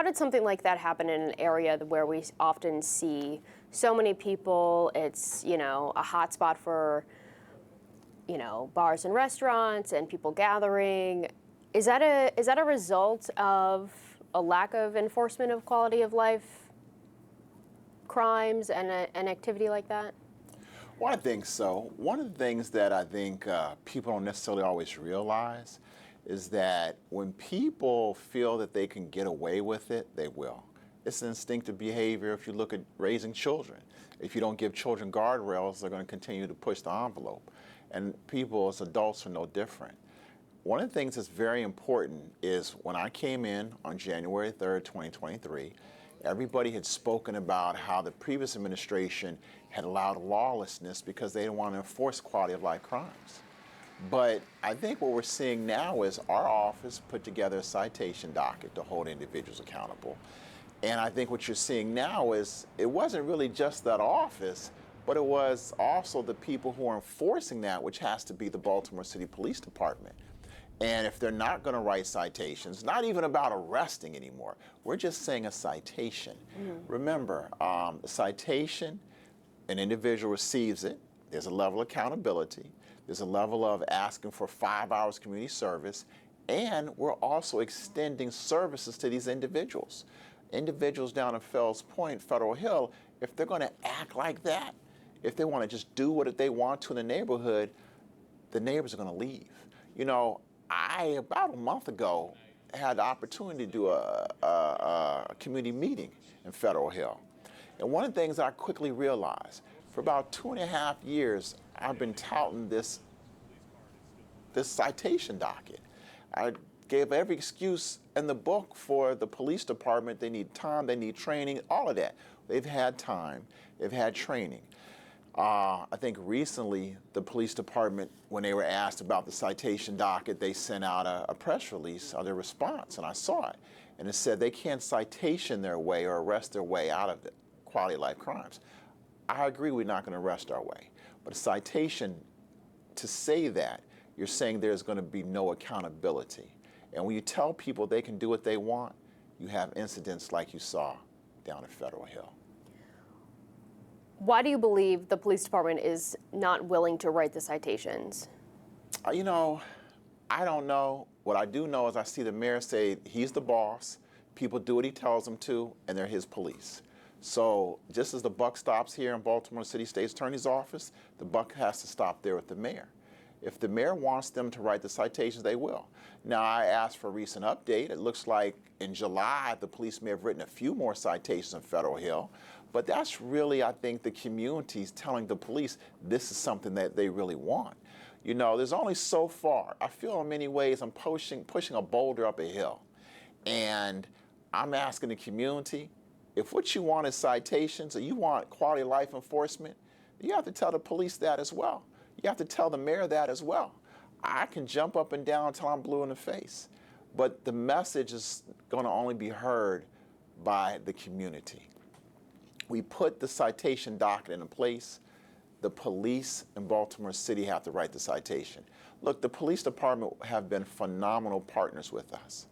how did something like that happen in an area where we often see so many people? It's, you know, a hot spot for, you know, bars and restaurants and people gathering. Is that a result of a lack of enforcement of quality of life crimes and an activity like that? Well, I think so. One of the things that I think people don't necessarily always realize is that when people feel that they can get away with it, they will. It's an instinctive behavior if you look at raising children. If you don't give children guardrails, they're going to continue to push the envelope. And people as adults are no different. One of the things that's very important is when I came in on January 3rd, 2023, everybody had spoken about how the previous administration had allowed lawlessness because they didn't want to enforce quality of life crimes. But I think what we're seeing now is our office put together a citation docket to hold individuals accountable. And I think what you're seeing now is it wasn't really just that office, but it was also the people who are enforcing that, which has to be the Baltimore City Police Department. And if they're not going to write citations, not even about arresting anymore, we're just saying a citation. Remember, a citation, an individual receives it, there's a level of accountability, there's a level of asking for 5 hours community service, and we're also extending services to these individuals. Individuals down at Fells Point, Federal Hill, if they're going to act like that, if they want to just do what they want to in the neighborhood, the neighbors are going to leave. You know, I, about a month ago, had the opportunity to do a community meeting in Federal Hill. And one of the things I quickly realized, for about 2.5 years, I've been touting this citation docket. I gave every excuse in the book for the police department. They need time, they need training, all of that. They've had time, they've had training. I think recently the police department, when they were asked about the citation docket, they sent out a press release of their response, and I saw it. And it said they can't citation their way or arrest their way out of the quality of life crimes. I agree we're not going to arrest our way. But a citation, to say that, you're saying there's going to be no accountability. And when you tell people they can do what they want, you have incidents like you saw down at Federal Hill. Why do you believe the police department is not willing to write the citations? You know, I don't know. What I do know is I see the mayor say he's the boss, people do what he tells them to, and they're his police. So just as the buck stops here in Baltimore City State's Attorney's Office, the buck has to stop there with the mayor. If the mayor wants them to write the citations, they will. Now, I asked for a recent update. It looks like in July, the police may have written a few more citations on Federal Hill. But that's really, I think, the community's telling the police this is something that they really want. You know, there's only so far. I feel in many ways I'm pushing a boulder up a hill. And I'm asking the community, if what you want is citations or you want quality of life enforcement, you have to tell the police that as well. You have to tell the mayor that as well. I can jump up and down until I'm blue in the face. But the message is going to only be heard by the community. We put the citation docket in place. The police in Baltimore City have to write the citation. Look, the police department have been phenomenal partners with us.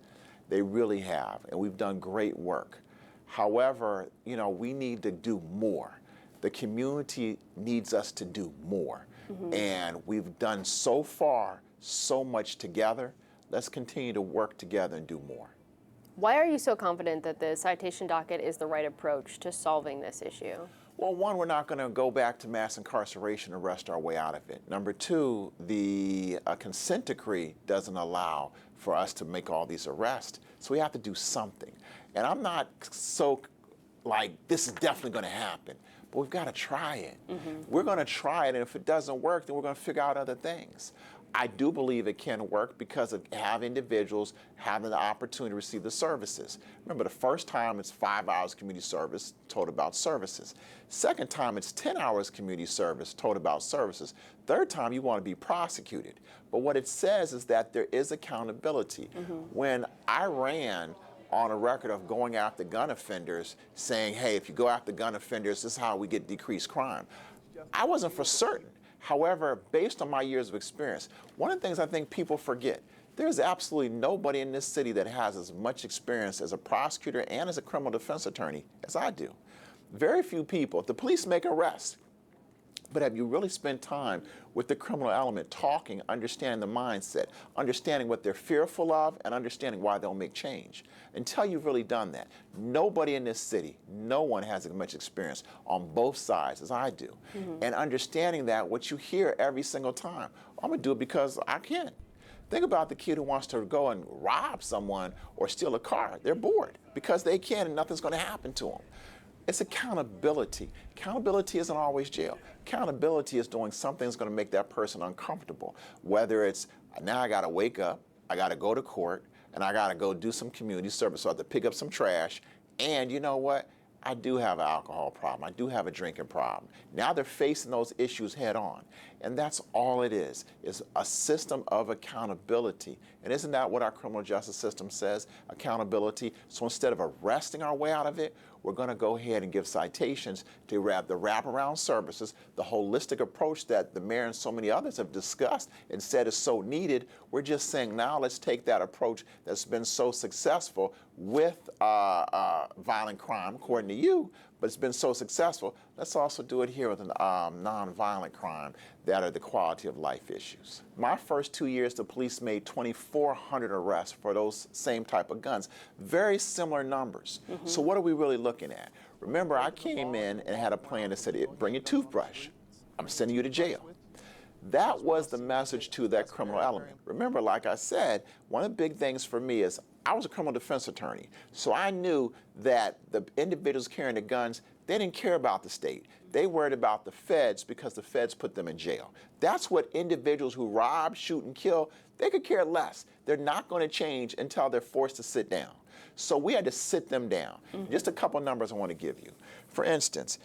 They really have, and we've done great work. However, you know, we need to do more. The community needs us to do more. And we've done so far so much together. Let's continue to work together and do more. Why are you so confident that the citation docket is the right approach to solving this issue? Well, one, we're not going to go back to mass incarceration and rush our way out of it. Number two, the consent decree doesn't allow for us to make all these arrests. So we have to do something. And I'm not so like, this is definitely going to happen. But we've got to try it. We're going to try it, and if it doesn't work, then we're going to figure out other things. I do believe it can work because of have individuals having the opportunity to receive the services. Remember, the first time it's 5 hours community service, told about services. Second time it's 10 hours community service, told about services. Third time you want to be prosecuted. But what it says is that there is accountability. When I ran on a record of going after gun offenders, saying, hey, if you go after gun offenders, this is how we get decreased crime. I wasn't for certain. However, based on my years of experience, one of the things I think people forget, There's absolutely nobody in this city that has as much experience as a prosecutor and as a criminal defense attorney as I do. Very few people. If the police make arrests, but have you really spent time with the criminal element, talking, understanding the mindset, understanding what they're fearful of, and understanding why they'll make change? Until you've really done that, nobody in this city, no one has as much experience on both sides as I do. And understanding that, what you hear every single time, I'm going to do it because I can. Think about the kid who wants to go and rob someone or steal a car. They're bored because they can and nothing's going to happen to them. It's accountability. Accountability isn't always jail. Accountability is doing something that's going to make that person uncomfortable. Whether it's, now I got to wake up, I got to go to court, and I got to go do some community service. So I have to pick up some trash. And you know what? I do have an alcohol problem. I do have a drinking problem. Now they're facing those issues head on. And that's all it is a system of accountability. And isn't that what our criminal justice system says? Accountability. So instead of arresting our way out of it, we're going to go ahead and give citations to wrap the wraparound services, the holistic approach that the mayor and so many others have discussed and said is so needed. We're just saying now let's take that approach that's been so successful with violent crime, according to you, but it's been so successful. Let's also do it here with nonviolent crime that are the quality of life issues. My first 2 years, the police made 2,400 arrests for those same type of guns. Very similar numbers. So what are we really looking at? Remember, I came in and had a plan that said, bring your toothbrush. I'm sending you to jail. That was the message to that criminal element. Remember, like I said, one of the big things for me is I was a criminal defense attorney, so I knew that the individuals carrying the guns, they didn't care about the state. They worried about the feds because the feds put them in jail. That's what individuals who rob, shoot, and kill, they could care less. They're not going to change until they're forced to sit down. So we had to sit them down. Just a couple numbers I want to give you. For instance,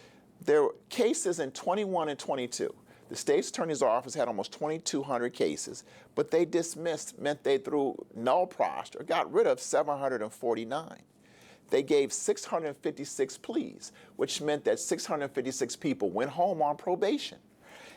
there were cases in 21 and 22. The state's attorney's office had almost 2,200 cases, but they dismissed, meant they threw null prost or got rid of 749. They gave 656 pleas, which meant that 656 people went home on probation,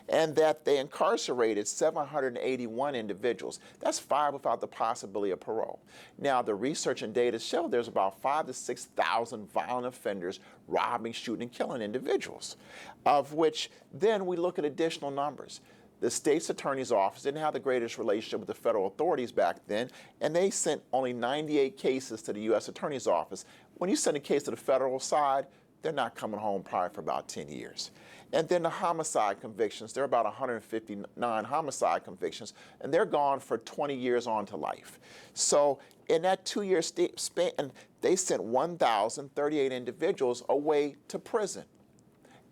and that they incarcerated 781 individuals. That's 5 without the possibility of parole. Now, the research and data show there's about 5,000 to 6,000 violent offenders robbing, shooting, and killing individuals, of which then we look at additional numbers. The state's attorney's office didn't have the greatest relationship with the federal authorities back then, and they sent only 98 cases to the U.S. attorney's office. When you send a case to the federal side, they're not coming home probably for about 10 years. And then the homicide convictions, there are about 159 homicide convictions, and they're gone for 20 years on to life. So in that 2-year span, they sent 1,038 individuals away to prison.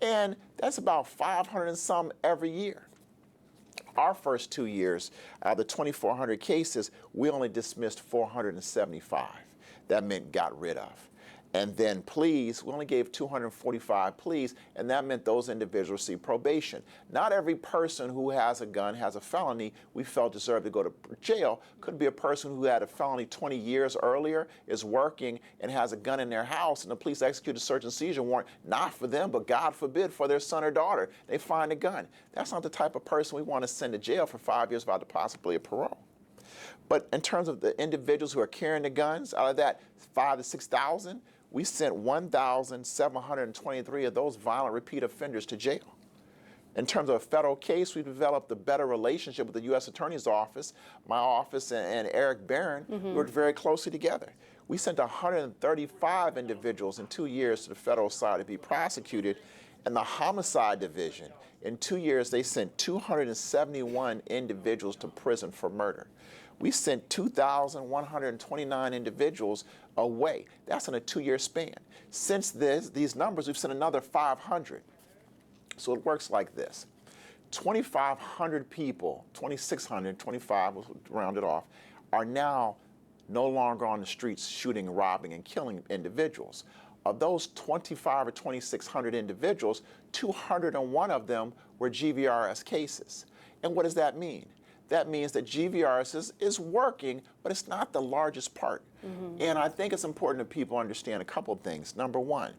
And that's about 500 and some every year. Our first 2 years, out of the 2,400 cases, we only dismissed 475. That meant got rid of. And then pleas, we only gave 245 pleas, and that meant those individuals received probation. Not every person who has a gun, has a felony, we felt deserved to go to jail. Could be a person who had a felony 20 years earlier, is working, and has a gun in their house, and the police execute a search and seizure warrant, not for them, but God forbid, for their son or daughter. They find a gun. That's not the type of person we want to send to jail for 5 years without the possibility of parole. But in terms of the individuals who are carrying the guns, out of that 5,000 to 6,000, we sent 1,723 of those violent repeat offenders to jail. In terms of a federal case, we developed a better relationship with the U.S. Attorney's Office. My office and Eric Barron worked very closely together. We sent 135 individuals in 2 years to the federal side to be prosecuted. And the homicide division, in 2 years, they sent 271 individuals to prison for murder. We sent 2,129 individuals away. That's in a 2-year span. Since these numbers, we've sent another 500. So it works like this. 2,500 people, 2,600, 25 was rounded off, are now no longer on the streets shooting, robbing, and killing individuals. Of those 25 or 2,600 individuals, 201 of them were GVRS cases. And what does that mean? That means that GVRS is working, but it's not the largest part. And I think it's important that people understand a couple of things. Number one,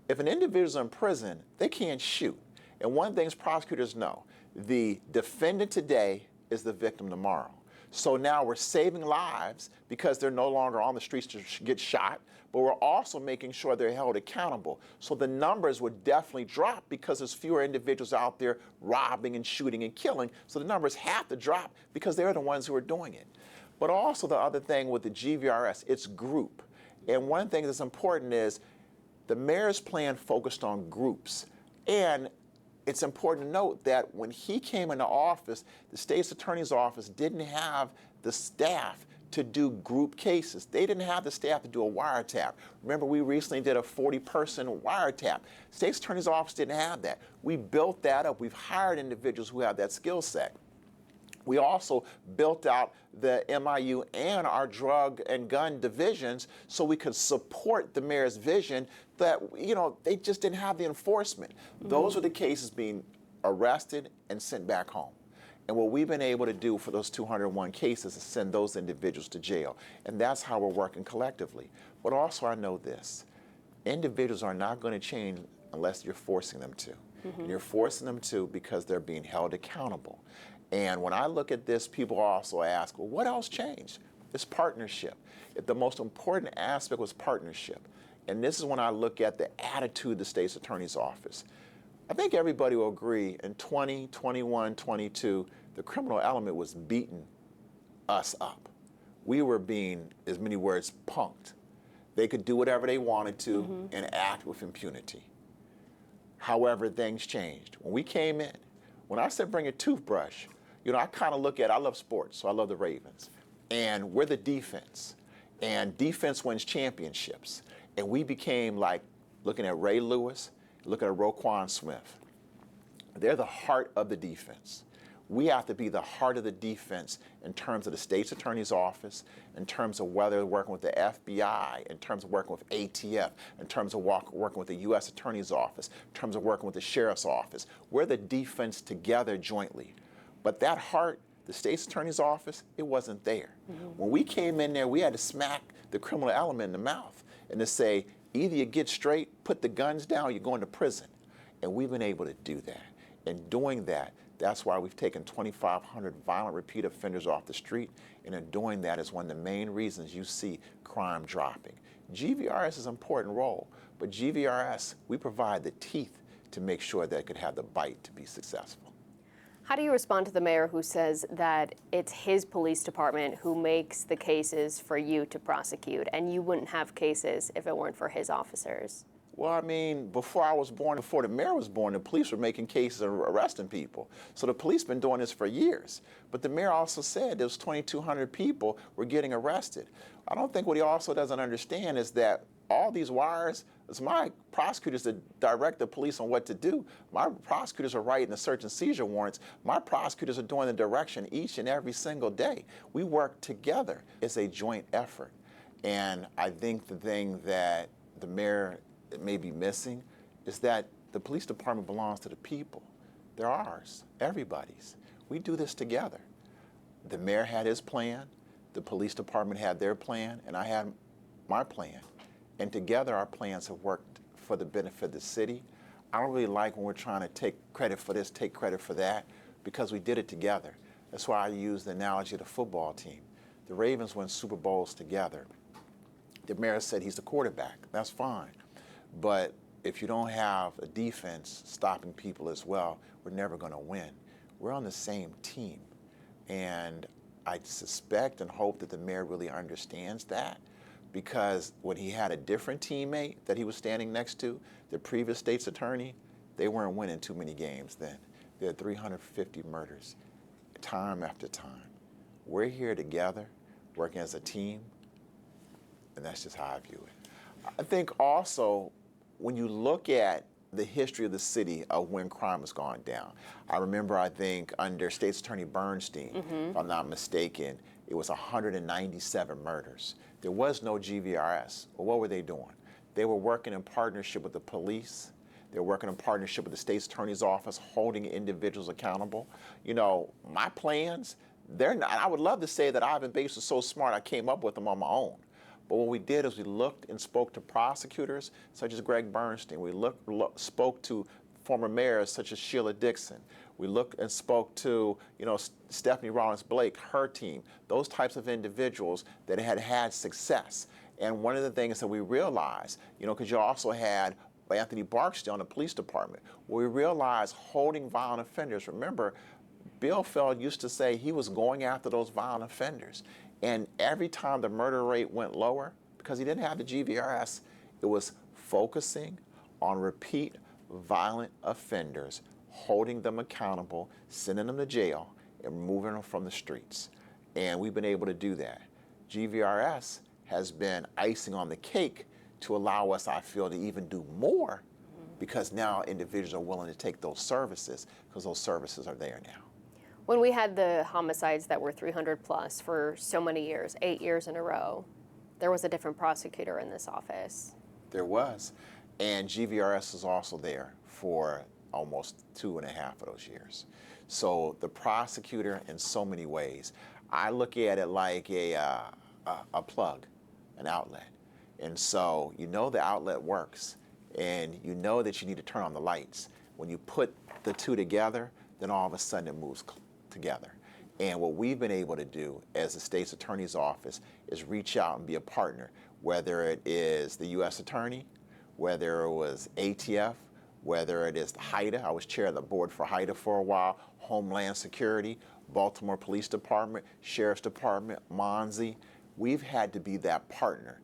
if an individual's in prison, they can't shoot. And one of the things prosecutors know, the defendant today is the victim tomorrow. So now we're saving lives because they're no longer on the streets to get shot, but we're also making sure they're held accountable. So the numbers would definitely drop because there's fewer individuals out there robbing and shooting and killing. So the numbers have to drop because they're the ones who are doing it. But also the other thing with the GVRS, it's group. And one thing that's important is the mayor's plan focused on groups. And it's important to note that when he came into office, the state's attorney's office didn't have the staff to do group cases. They didn't have the staff to do a wiretap. Remember, we recently did a 40-person wiretap. State's attorney's office didn't have that. We built that up. We've hired individuals who have that skill set. We also built out the MIU and our drug and gun divisions so we could support the mayor's vision that, they just didn't have the enforcement. Those were the cases being arrested and sent back home. And what we've been able to do for those 201 cases is send those individuals to jail. And that's how we're working collectively. But also I know this, individuals are not going to change unless you're forcing them to. And you're forcing them to because they're being held accountable. And when I look at this, people also ask, well, what else changed? It's partnership. If the most important aspect was partnership, and this is when I look at the attitude of the state's attorney's office. I think everybody will agree in 20, 21, 22, the criminal element was beating us up. We were being, as many words, punked. They could do whatever they wanted to and act with impunity. However, things changed. When we came in, when I said bring a toothbrush, I kind of look at, I love sports, so I love the Ravens. And we're the defense. And defense wins championships. And we became like looking at Ray Lewis, looking at Roquan Smith. They're the heart of the defense. We have to be the heart of the defense in terms of the state's attorney's office, in terms of whether they're working with the FBI, in terms of working with ATF, in terms of working with the U.S. Attorney's Office, in terms of working with the Sheriff's Office. We're the defense together jointly. But that heart, the state's attorney's office, it wasn't there. When we came in there, we had to smack the criminal element in the mouth and to say, either you get straight, put the guns down, or you're going to prison. And we've been able to do that. And doing that, that's why we've taken 2,500 violent repeat offenders off the street. And in doing that is one of the main reasons you see crime dropping. GVRS is an important role, but GVRS, we provide the teeth to make sure that it could have the bite to be successful. How do you respond to the mayor who says that it's his police department who makes the cases for you to prosecute, and you wouldn't have cases if it weren't for his officers? Well, I mean, before I was born, before the mayor was born, the police were making cases and arresting people. So the police been doing this for years. But the mayor also said those 2,200 people were getting arrested. I don't think what he also doesn't understand is that all these wires, it's my prosecutors that direct the police on what to do. My prosecutors are writing the search and seizure warrants. My prosecutors are doing the direction each and every single day. We work together. It's a joint effort. And I think the thing that the mayor may be missing is that the police department belongs to the people. They're ours, everybody's. We do this together. The mayor had his plan, the police department had their plan, and I had my plan. And together our plans have worked for the benefit of the city. I don't really like when we're trying to take credit for this, take credit for that, because we did it together. That's why I use the analogy of the football team. The Ravens win Super Bowls together. The mayor said he's the quarterback. That's fine. But if you don't have a defense stopping people as well, we're never going to win. We're on the same team. And I suspect and hope that the mayor really understands that, because when he had a different teammate that he was standing next to, the previous state's attorney, they weren't winning too many games then. They had 350 murders, time after time. We're here together, working as a team, and that's just how I view it. I think also, when you look at the history of the city of when crime has gone down, I remember, I think, under State's Attorney Bernstein, if I'm not mistaken, it was 197 murders. There was no GVRS. Well, what were they doing? They were working in partnership with the police. They were working in partnership with the state's attorney's office, holding individuals accountable. My plans, they're not, I would love to say that Ivan Bates was so smart I came up with them on my own. But what we did is we looked and spoke to prosecutors such as Greg Bernstein. We spoke to former mayors such as Sheila Dixon. We looked and spoke to, Stephanie Rawlings Blake, her team, those types of individuals that had had success. And one of the things that we realized, because you also had Anthony Barksdale in the police department, where we realized holding violent offenders. Remember, Bill Feld used to say he was going after those violent offenders. And every time the murder rate went lower, because he didn't have the GVRS, it was focusing on repeat violent offenders, holding them accountable, sending them to jail, and removing them from the streets. And we've been able to do that. GVRS has been icing on the cake to allow us, I feel, to even do more, because now individuals are willing to take those services because those services are there now. When we had the homicides that were 300 plus for so many years, 8 years in a row, there was a different prosecutor in this office. There was. And GVRS was also there for almost 2.5 of those years. So the prosecutor, in so many ways, I look at it like a plug, an outlet. And so the outlet works, and you know that you need to turn on the lights. When you put the two together, then all of a sudden it moves together. And what we've been able to do as the state's attorney's office is reach out and be a partner, whether it is the U.S. attorney, whether it was ATF, whether it is the HIDA. I was chair of the board for HIDA for a while, Homeland Security, Baltimore Police Department, Sheriff's Department, Monsey. We've had to be that partner,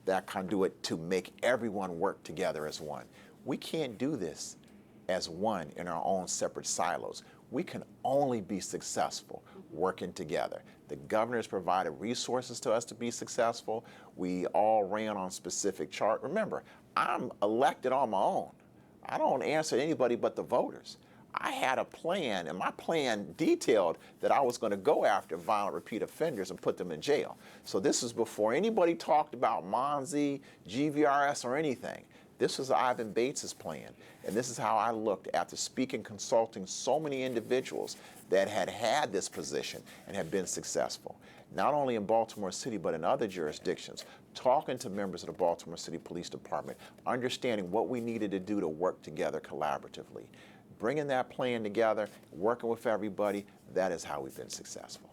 that conduit to make everyone work together as one. We can't do this as one in our own separate silos. We can only be successful working together. The governor has provided resources to us to be successful. We all ran on specific chart. Remember, I'm elected on my own. I don't answer to anybody but the voters. I had a plan, and my plan detailed that I was going to go after violent repeat offenders and put them in jail. So this is before anybody talked about Monsey, GVRS, or anything. This was Ivan Bates's plan, and this is how I looked after speaking, consulting so many individuals that had this position and have been successful, not only in Baltimore City, but in other jurisdictions, talking to members of the Baltimore City Police Department, understanding what we needed to do to work together collaboratively. Bringing that plan together, working with everybody, that is how we've been successful.